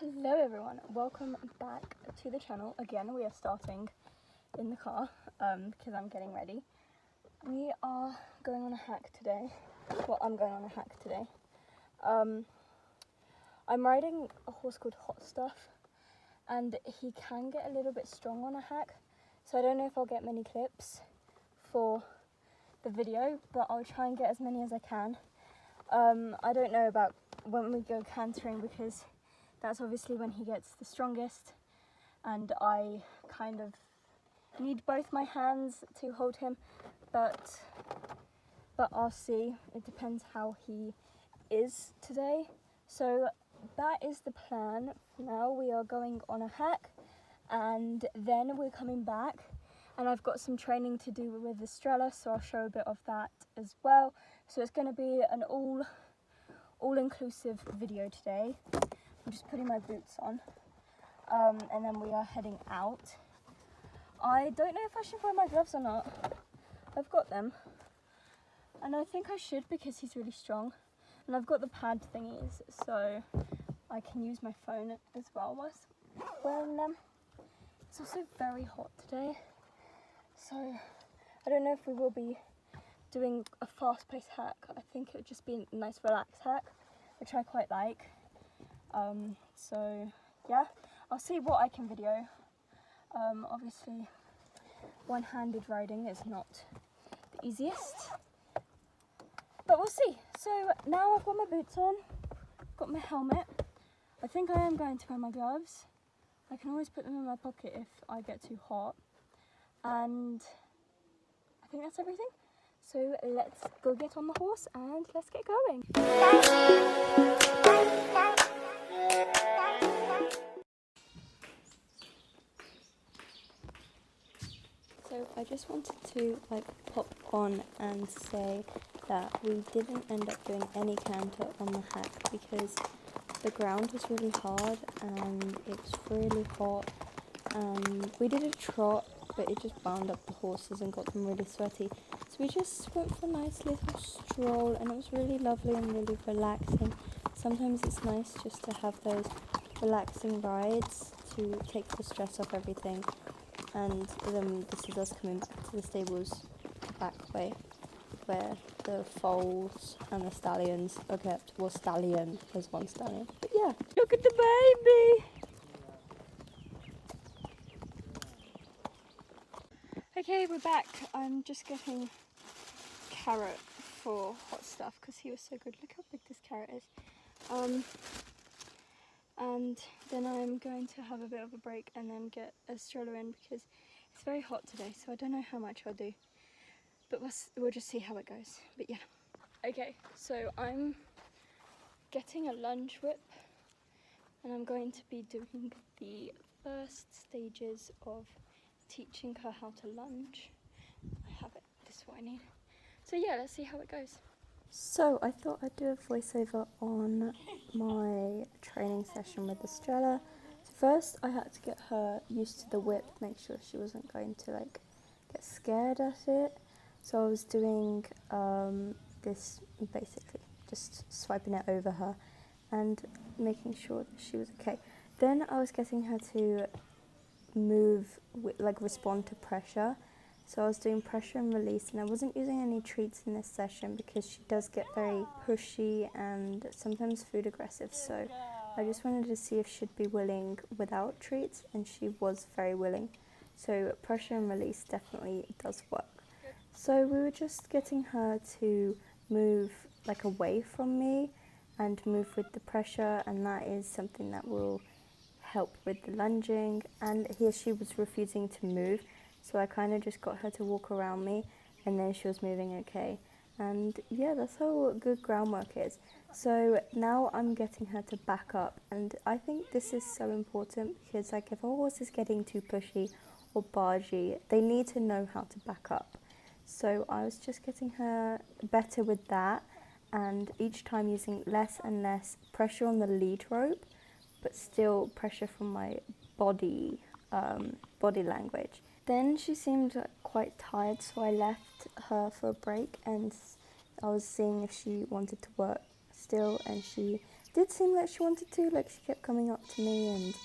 Hello everyone, welcome back to the channel. Again, we are starting in the car because I'm getting ready. We are going on a hack today. Well, I'm going on a hack today. I'm riding a horse called Hot Stuff and he can get a little bit strong on a hack. So I don't know if I'll get many clips for the video, but I'll try and get as many as I can. I don't know about when we go cantering because that's obviously when he gets the strongest, and I kind of need both my hands to hold him, but I'll see. It depends how he is today. So that is the plan. Now we are going on a hack and then we're coming back, and I've got some training to do with the Estrella, so I'll show a bit of that as well. So it's going to be an all-inclusive video today. I'm just putting my boots on, and then we are heading out. I don't know if I should wear my gloves or not. I've got them, and I think I should because he's really strong, and I've got the pad thingies, so I can use my phone as well whilst wearing them. It's also very hot today, so I don't know if we will be doing a fast-paced hack. I think it would just be a nice relaxed hack, which I quite like. So yeah, I'll see what I can video. Obviously one-handed riding is not the easiest, but we'll see. So now I've got my boots on, got my helmet. I think I am going to wear my gloves. I can always put them in my pocket if I get too hot, and I think that's everything. So let's go get on the horse and let's get going. So I just wanted to pop on and say that we didn't end up doing any canter on the hack because the ground was really hard and it was really hot. We did a trot, but it just bound up the horses and got them really sweaty. So we just went for a nice little stroll, and it was really lovely and really relaxing. Sometimes it's nice just to have those relaxing rides to take the stress off everything. And then this is us coming back to the stables the back way, where the foals and the stallions are kept. Well, stallion, there's one stallion. But yeah, look at the baby! Okay, we're back. I'm just getting carrot for Hot Stuff because he was so good. Look how big this carrot is. And then I'm going to have a bit of a break and then get a stroller in because it's very hot today, so I don't know how much I'll do, but we'll just see how it goes. But yeah. Okay, so I'm getting a lunge whip and I'm going to be doing the first stages of teaching her how to lunge. I have it, this is what I need. So yeah, let's see how it goes. So I thought I'd do a voiceover on my training session with Estrella. So first I had to get her used to the whip, make sure she wasn't going to get scared at it. So I was doing this, basically just swiping it over her and making sure that she was okay. Then I was getting her to move, respond to pressure. So I was doing pressure and release, and I wasn't using any treats in this session because she does get very pushy and sometimes food aggressive. So I just wanted to see if she'd be willing without treats, and she was very willing. So pressure and release definitely does work. So we were just getting her to move away from me and move with the pressure, and that is something that will help with the lunging. And here she was refusing to move. So I kind of just got her to walk around me, and then she was moving okay. And yeah, that's how good groundwork is. So now I'm getting her to back up, and I think this is so important because if a horse is getting too pushy or bargy, they need to know how to back up. So I was just getting her better with that, and each time using less and less pressure on the lead rope, but still pressure from my body language. Then she seemed quite tired, so I left her for a break and I was seeing if she wanted to work still, and she did seem like she wanted to, like she kept coming up to me and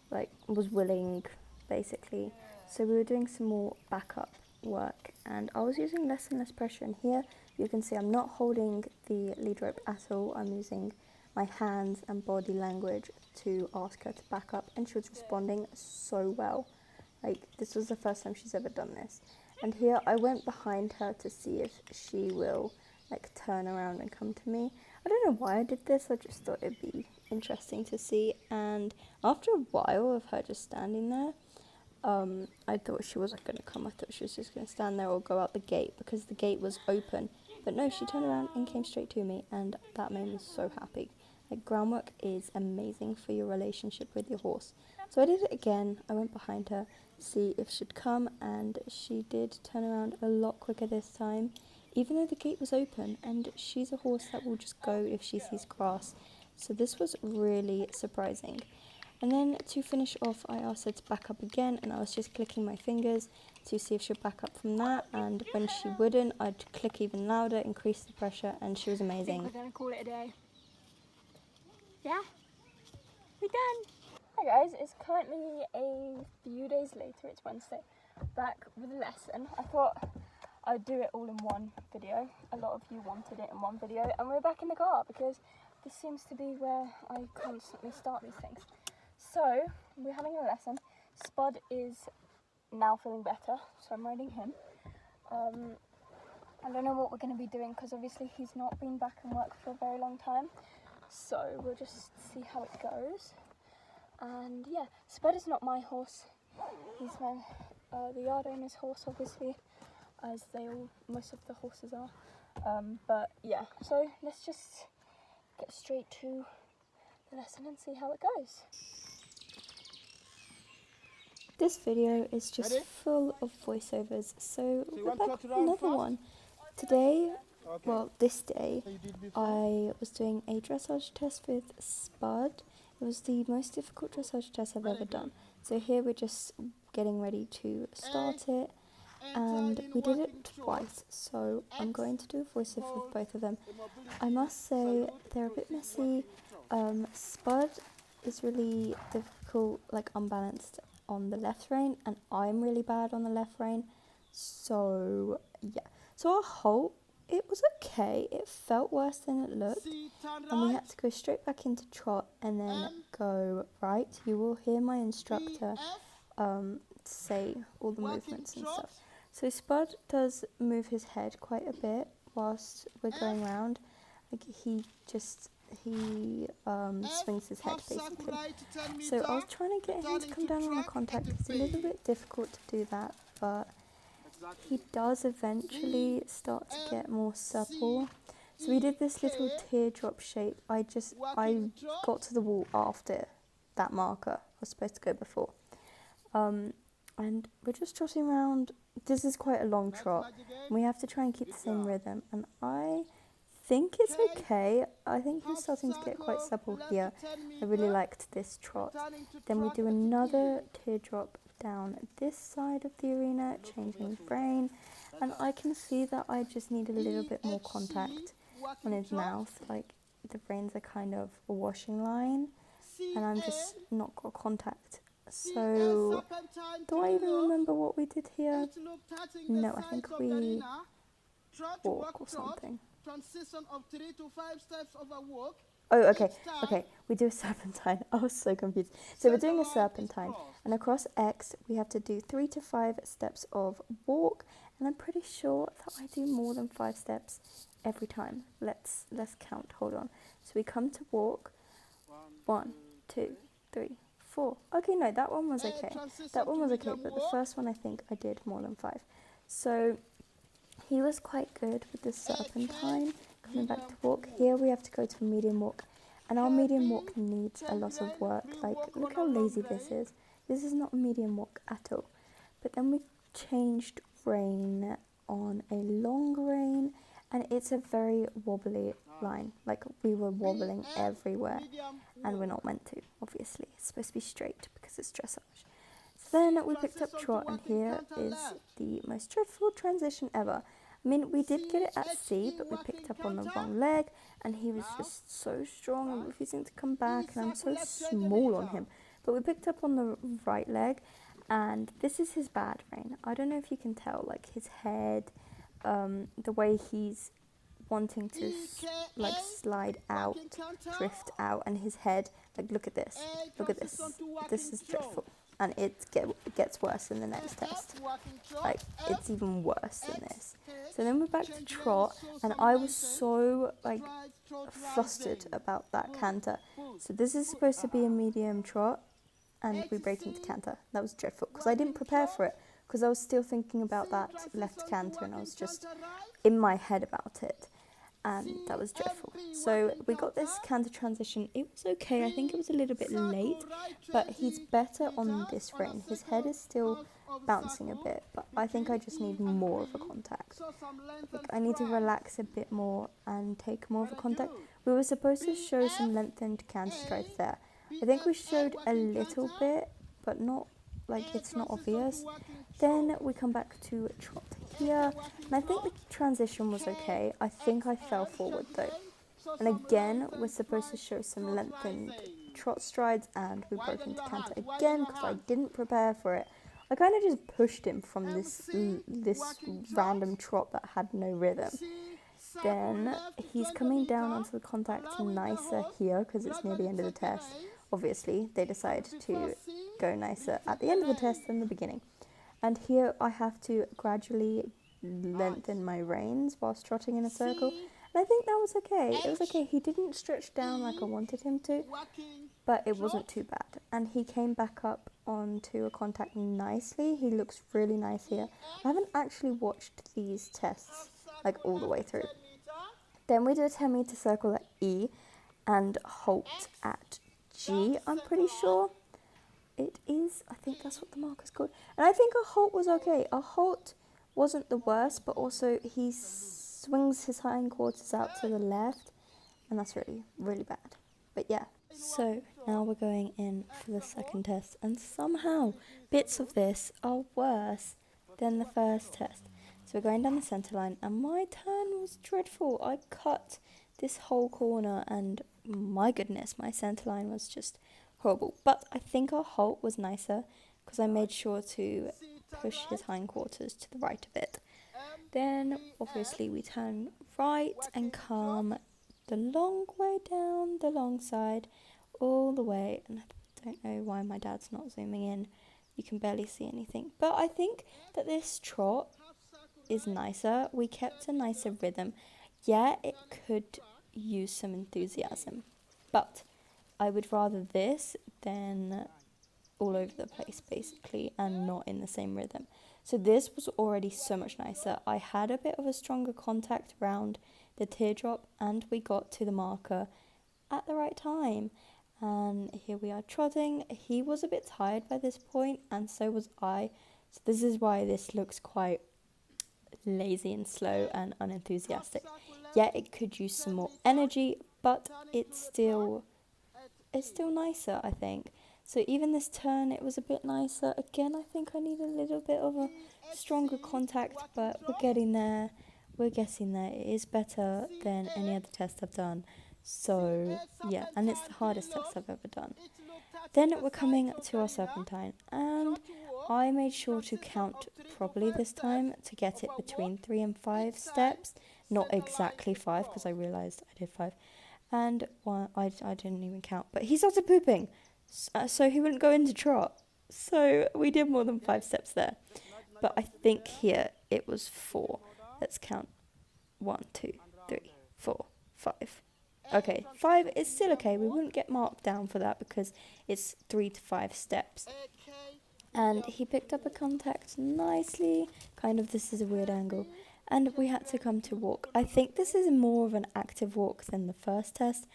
like was willing basically. So we were doing some more backup work and I was using less and less pressure, and here you can see I'm not holding the lead rope at all. I'm using my hands and body language to ask her to back up, and she was responding so well. Like, this was the first time she's ever done this. And here I went behind her to see if she will like turn around and come to me. I don't know why I did this, I just thought it'd be interesting to see. And after a while of her just standing there, I thought she wasn't going to come. I thought she was just going to stand there or go out the gate because the gate was open. But no, she turned around and came straight to me, and that made me so happy. Like, groundwork is amazing for your relationship with your horse. So I did it again. I went behind her, see if she'd come, and she did turn around a lot quicker this time, even though the gate was open, and she's a horse that will just go if she sees grass. So this was really surprising. And then to finish off, I asked her to back up again, and I was just clicking my fingers to see if she'd back up from that. And when she wouldn't, I'd click even louder, increase the pressure, and she was amazing. I think we're gonna call it a day. Yeah, we're done. Hi guys, it's currently a few days later. It's Wednesday. Back with a lesson. I thought I'd do it all in one video. A lot of you wanted it in one video, and we're back in the car because this seems to be where I constantly start these things. So, we're having a lesson. Spud is now feeling better, so I'm riding him. I don't know what we're going to be doing because obviously he's not been back in work for a very long time. So, we'll just see how it goes. And yeah, Spud is not my horse. He's my, the yard owner's horse, obviously, as most of the horses are. But yeah, so let's just get straight to the lesson and see how it goes. This video is just full of voiceovers, so we're back with another one. Today, well, this day, I was doing a dressage test with Spud. It was the most difficult dressage test I've ever done. So here we're just getting ready to start it, and we did it twice, so I'm going to do a voiceover with both of them. I must say they're a bit messy. Spud is really difficult, like unbalanced on the left rein, and I'm really bad on the left rein. So yeah, so our halt, it was okay. It felt worse than it looked, and we had to go straight back into trot and then go right. You will hear my instructor say all the movements and stuff. So Spud does move his head quite a bit whilst we're going round. Like he swings his head basically. So I was trying to get him to come down on the contact. It's a little bit difficult to do that, but he does eventually start to get more supple. So we did this little teardrop shape. I got to the wall after that marker. I was supposed to go before. And we're just trotting around. This is quite a long trot. We have to try and keep the same rhythm, and I think it's okay. I think he's starting to get quite supple here. I really liked this trot. Then we do another teardrop down this side of the arena, changing brain, and I can see that I just need a little bit more contact on his mouth. Like, the brains are kind of a washing line, and I'm just not got contact. So, do I even remember what we did here? No, I think we walk or something. Transition of 3 to 5 steps of a walk. Oh, okay, we do a serpentine. I was so confused. So we're doing a serpentine, and across X we have to do 3 to 5 steps of walk, and I'm pretty sure that I do more than 5 steps every time. Let's count. Hold on. So we come to walk. 1, 2, 3, 4. Okay, no, that one was okay. That one was okay, but the first one I think I did more than 5. So he was quite good with the serpentine, coming back to walk. Here we have to go to a medium walk, and our medium walk needs a lot of work. Like, look how lazy this is. This is not a medium walk at all. But then we changed rein on a long rein, and it's a very wobbly line. Like, we were wobbling everywhere, and we're not meant to, obviously. It's supposed to be straight because it's dressage. So then we picked up trot, and here is the most dreadful transition ever. I mean, we did get it at C, but we picked up on the wrong leg, and he was just so strong and refusing to come back, and I'm so small on him. But we picked up on the right leg, and this is his bad rein. I don't know if you can tell, like his head, the way he's wanting to like slide out, drift out, and his head, like look at this, this is dreadful, and it gets worse in the next test, like it's even worse than this. So then we're back to trot, and I was so like flustered about that canter. So this is supposed to be a medium trot, and we break into canter. That was dreadful because I didn't prepare for it, because I was still thinking about that left canter, and I was just in my head about it, and that was dreadful. So we got this canter transition. It was okay. I think it was a little bit late, but he's better on this rein. His head is still bouncing a bit, but I think I just need more of a contact. Like I need to relax a bit more and take more of a contact. We were supposed to show some lengthened canter strides there. I think we showed a little bit, but not like it's not obvious. Then we come back to trot here, and I think the transition was okay. I think I fell forward though. And again, we're supposed to show some lengthened trot strides, and we broke into canter again because I didn't prepare for it. I kind of just pushed him from this random trot that had no rhythm. Then he's coming down onto the contact nicer here because it's near the end of the test. Obviously, they decide to go nicer at the end of the test than the beginning. And here I have to gradually lengthen my reins whilst trotting in a circle. And I think that was okay. It was okay. He didn't stretch down like I wanted him to, but it wasn't too bad. And he came back up onto a contact nicely. He looks really nice here. I haven't actually watched these tests like all the way through. Then we did a 10-meter circle at E and halt at G, I'm pretty sure. It is, I think that's what the marker's called. And I think a halt was okay. A halt wasn't the worst, but also he swings his hindquarters out to the left, and that's really, really bad. But yeah. So now we're going in for the second test, and somehow bits of this are worse than the first test. So we're going down the centre line, and my turn was dreadful. I cut this whole corner, and my goodness, my centre line was just horrible. But I think our halt was nicer because I made sure to push his hindquarters to the right a bit. Then obviously we turn right and come the long way down the long side all the way, and I don't know why my dad's not zooming in. You can barely see anything, but I think that this trot is nicer. We kept a nicer rhythm. Yeah, it could use some enthusiasm, but I would rather this than all over the place basically and not in the same rhythm. So this was already so much nicer. I had a bit of a stronger contact around the teardrop, and we got to the marker at the right time. And here we are trotting. He was a bit tired by this point, and so was I. So this is why this looks quite lazy and slow and unenthusiastic. Yeah, it could use some more energy, but it's still nicer, I think. So even this turn, it was a bit nicer. Again, I think I need a little bit of a stronger contact, but we're getting there. We're getting there. It is better than any other test I've done. So yeah, and it's the hardest test I've ever done. Then we're coming to our serpentine, and I made sure to count properly this time to get it between 3 and 5 steps. Not exactly 5, because I realised I did 5. And one, I didn't even count, but he started pooping, so he wouldn't go into trot. So we did more than 5 steps there. But I think here it was 4. Let's count. 1, 2, 3, 4, 5. Okay, 5 is still okay. We wouldn't get marked down for that because it's 3 to 5 steps. And he picked up a contact nicely. Kind of, this is a weird angle. And we had to come to walk. I think this is more of an active walk than the first test,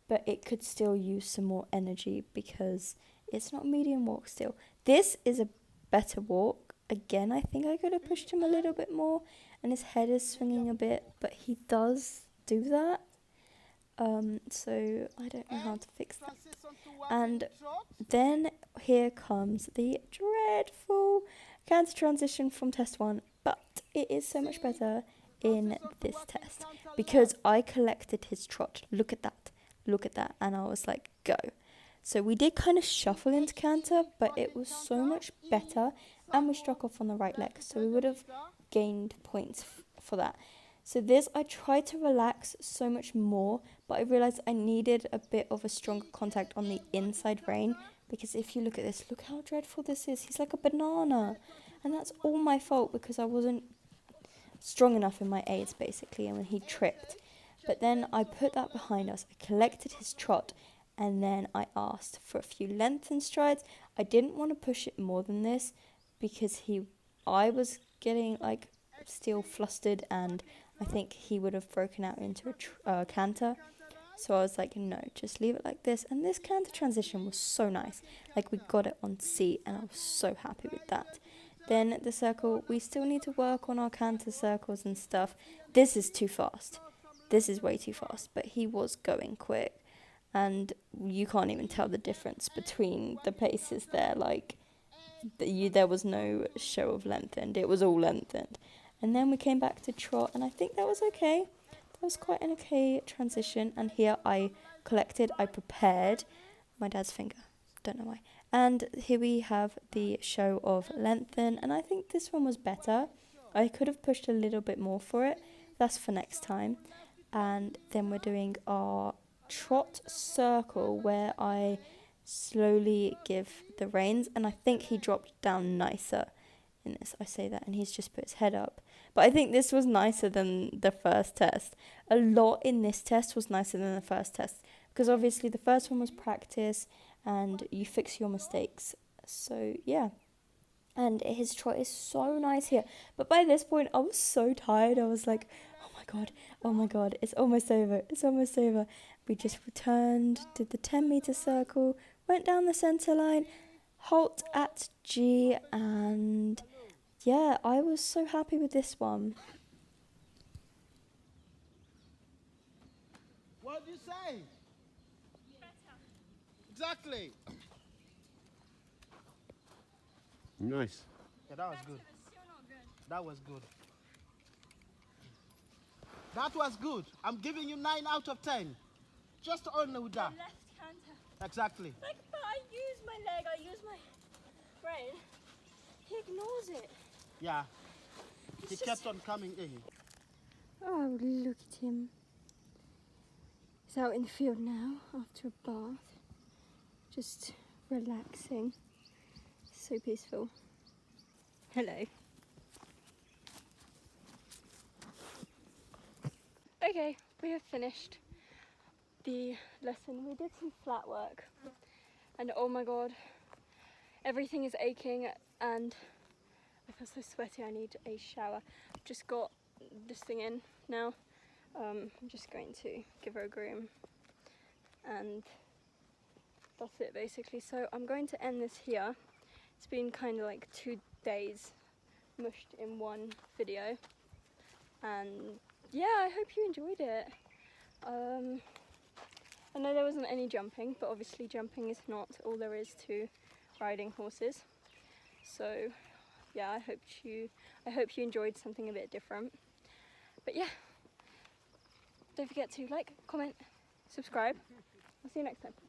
but it could still use some more energy because it's not a medium walk still. This is a better walk. Again, I think I could have pushed him a little bit more, and his head is swinging a bit, but he does do that. So I don't know how to fix that. And then here comes the dreadful canter transition from test 1, but it is so much better. in this test because I collected his trot. Look at that. Look at that. And I was like, go. So we did kind of shuffle into canter, but it was so much better. And we struck off on the right leg. So we would have gained points for that. So this, I tried to relax so much more, but I realised I needed a bit of a stronger contact on the inside rein, because if you look at this, look how dreadful this is. He's like a banana, and that's all my fault because I wasn't strong enough in my aids, basically, and when he tripped. But then I put that behind us, I collected his trot, and then I asked for a few lengthened strides. I didn't want to push it more than this, because I was getting like still flustered, and I think he would have broken out into a canter. So I was like, no, just leave it like this. And this canter transition was so nice. Like, we got it on C, and I was so happy with that. Then the circle, we still need to work on our canter circles and stuff. This is too fast. This is way too fast. But he was going quick. And you can't even tell the difference between the paces there. Like, there was no show of lengthened. It was all lengthened. And then we came back to trot, and I think that was okay. That was quite an okay transition. And here I prepared my dad's finger. Don't know why. And here we have the show of lengthen, and I think this one was better. I could have pushed a little bit more for it. That's for next time. And then we're doing our trot circle, where I slowly give the reins, and I think he dropped down nicer in this. I say that, and he's just put his head up. But I think this was nicer than the first test. A lot in this test was nicer than the first test, because obviously the first one was practice and you fix your mistakes. So yeah, and his trot is so nice here. But by this point I was so tired. I was like, oh my god, it's almost over, We just returned, did the 10-meter circle, went down the center line, halt at G, and yeah, I was so happy with this one. What did you say? Exactly. Nice. Yeah, that was good. That was good. That was good. I'm giving you 9 out of 10. Just only with that. The left canter. Exactly. Like, but I use my leg, I use my brain. He ignores it. Yeah. He kept on coming in. Oh, look at him. He's out in the field now after a bath. Just relaxing. So peaceful. Hello. Okay, we have finished the lesson. We did some flat work, and oh my god, everything is aching and I feel so sweaty. I need a shower. I've just got this thing in now. I'm just going to give her a groom, and that's it basically. So I'm going to end this here. It's been kind of like 2 days mushed in one video, and yeah, I hope you enjoyed it. I know there wasn't any jumping, but obviously jumping is not all there is to riding horses. So yeah, I hope you enjoyed something a bit different. But yeah, don't forget to like, comment, subscribe. I'll see you next time.